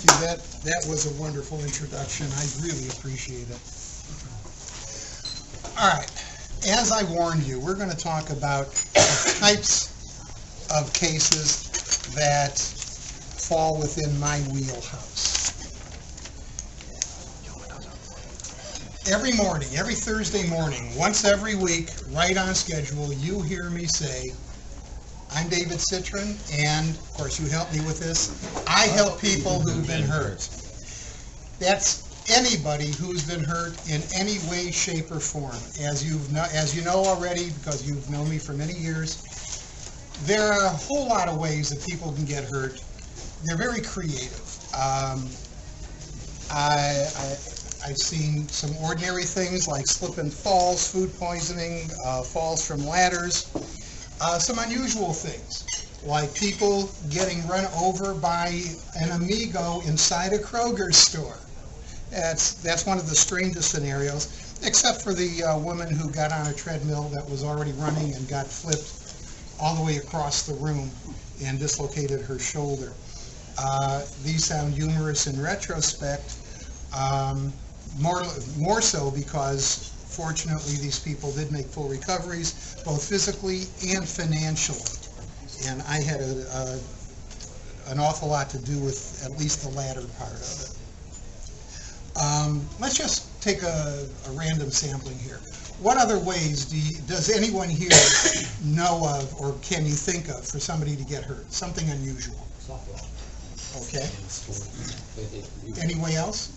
That was a wonderful introduction. I really appreciate it. All right. As I warned you, we're going to talk about the types of cases that fall within my wheelhouse. Every morning, every Thursday morning, once every week, right on schedule, you hear me say, I'm David Citrin, and of course you help me with this. I help people who've been hurt. That's anybody who's been hurt in any way, shape, or form. As you know already, because you've known me for many years, there are a whole lot of ways that people can get hurt. They're very creative. I've seen some ordinary things like slip and falls, food poisoning, falls from ladders. Some unusual things, like people getting run over by an Amigo inside a Kroger store. That's one of the strangest scenarios, except for the woman who got on a treadmill that was already running and got flipped all the way across the room and dislocated her shoulder. These sound humorous in retrospect, more so because fortunately, these people did make full recoveries, both physically and financially. And I had an awful lot to do with at least the latter part of it. Let's just take a random sampling here. What other ways does anyone here know of or can you think of for somebody to get hurt? Something unusual. Softball. Okay. Anyone else?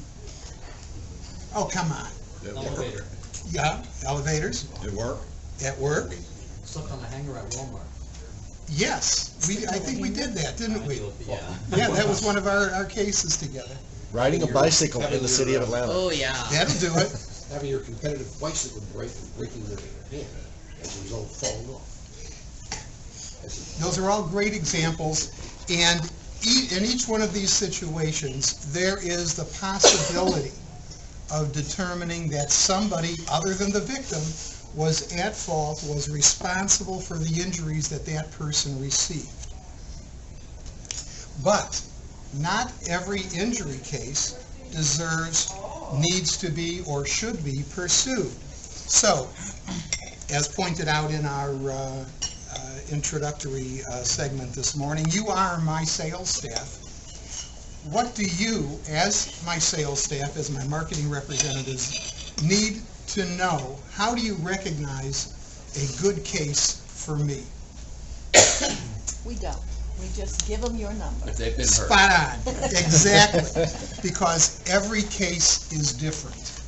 Oh, come on. Elevator. Yeah, elevators. At work? At work. Slept on a hanger at Walmart. Yes, I think we did that, didn't we? Yeah. Yeah, that was one of our cases together. Riding a bicycle in the city of Atlanta. Oh, yeah. That'll do it. Having your competitive bicycle break and breaking your hand as a result of falling off. Those are all great examples, and in each one of these situations, there is the possibility of determining that somebody other than the victim was at fault, was responsible for the injuries that that person received. But not every injury case needs to be or should be pursued. So, as pointed out in our introductory segment this morning, you are my sales staff. What do you, as my sales staff, as my marketing representatives, need to know? How do you recognize a good case for me? We don't. We just give them your number. If they've been hurt. Spot on. Exactly. Because every case is different.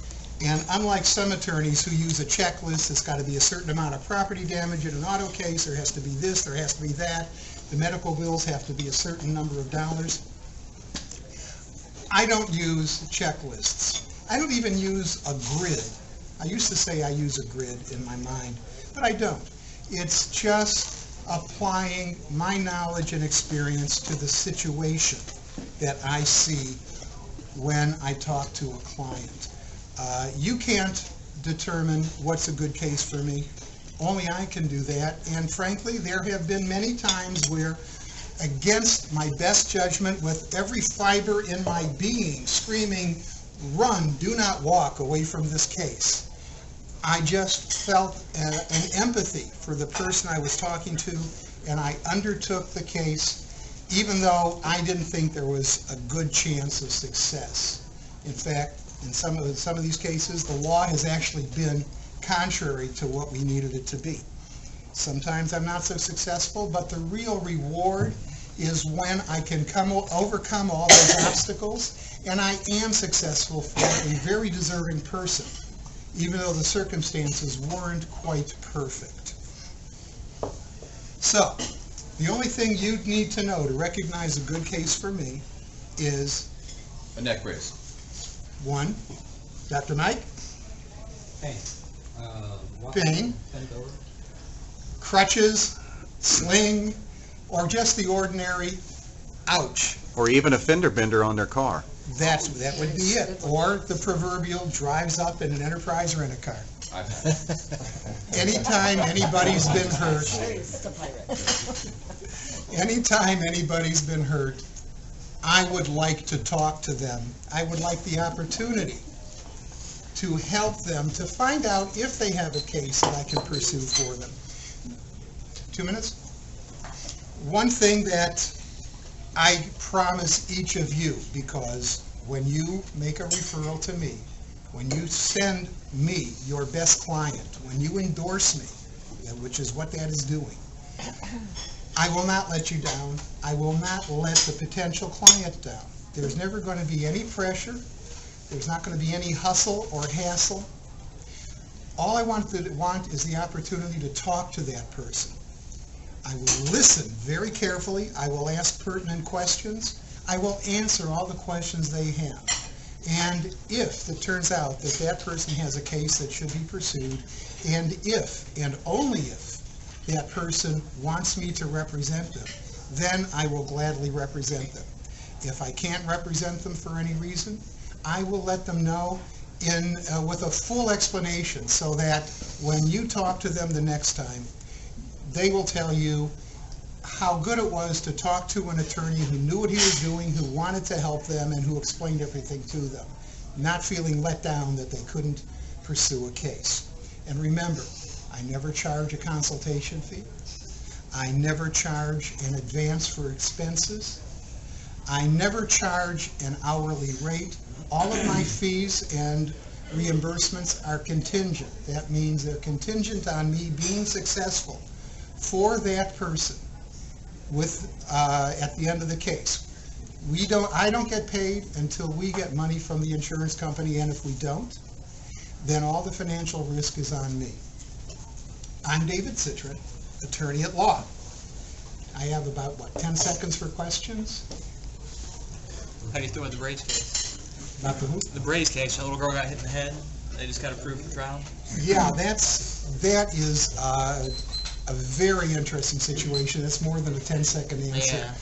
And unlike some attorneys who use a checklist, it's got to be a certain amount of property damage in an auto case, there has to be this, there has to be that, the medical bills have to be a certain number of dollars. I don't use checklists. I don't even use a grid. I used to say I use a grid in my mind, but I don't. It's just applying my knowledge and experience to the situation that I see when I talk to a client. You can't determine what's a good case for me. Only I can do that. And frankly, there have been many times where, against my best judgment, with every fiber in my being screaming, run, do not walk away from this case, I just felt an empathy for the person I was talking to, and I undertook the case, even though I didn't think there was a good chance of success. In fact, in some of these cases, the law has actually been contrary to what we needed it to be. Sometimes I'm not so successful, but the real reward is when I can overcome all those obstacles, and I am successful for a very deserving person, even though the circumstances weren't quite perfect. So, the only thing you need to know to recognize a good case for me is A neck brace. 1, Dr. Mike, Pain. Pain. Bend over. crutches, sling, or just the ordinary ouch. Or even a fender bender on their car. That would be it. Or the proverbial drives up in an Enterprise rent-a-car. Anytime anybody's been hurt, anytime anybody's been hurt, I would like to talk to them. I would like the opportunity to help them to find out if they have a case that I can pursue for them. 2 minutes? One thing that I promise each of you, because when you make a referral to me, when you send me your best client, when you endorse me, which is what that is doing, I will not let you down. I will not let the potential client down. There's never going to be any pressure. There's not going to be any hustle or hassle. All I want is the opportunity to talk to that person. I will listen very carefully. I will ask pertinent questions. I will answer all the questions they have. And if it turns out that that person has a case that should be pursued, and if, and only if, that person wants me to represent them, then I will gladly represent them. If I can't represent them for any reason, I will let them know with a full explanation, so that when you talk to them the next time, they will tell you how good it was to talk to an attorney who knew what he was doing, who wanted to help them, and who explained everything to them, not feeling let down that they couldn't pursue a case. And remember, I never charge a consultation fee. I never charge an advance for expenses. I never charge an hourly rate. All of my fees and reimbursements are contingent. That means they're contingent on me being successful for that person at the end of the case. I don't get paid until we get money from the insurance company, and if we don't, then all the financial risk is on me. I'm David Citrin, attorney at law. I have about, 10 seconds for questions? How do you feel about the Braves case? About the who? The Braves case, a little girl got hit in the head. They just got approved for trial. Yeah, that is a very interesting situation. That's more than a 10-second answer. Yeah.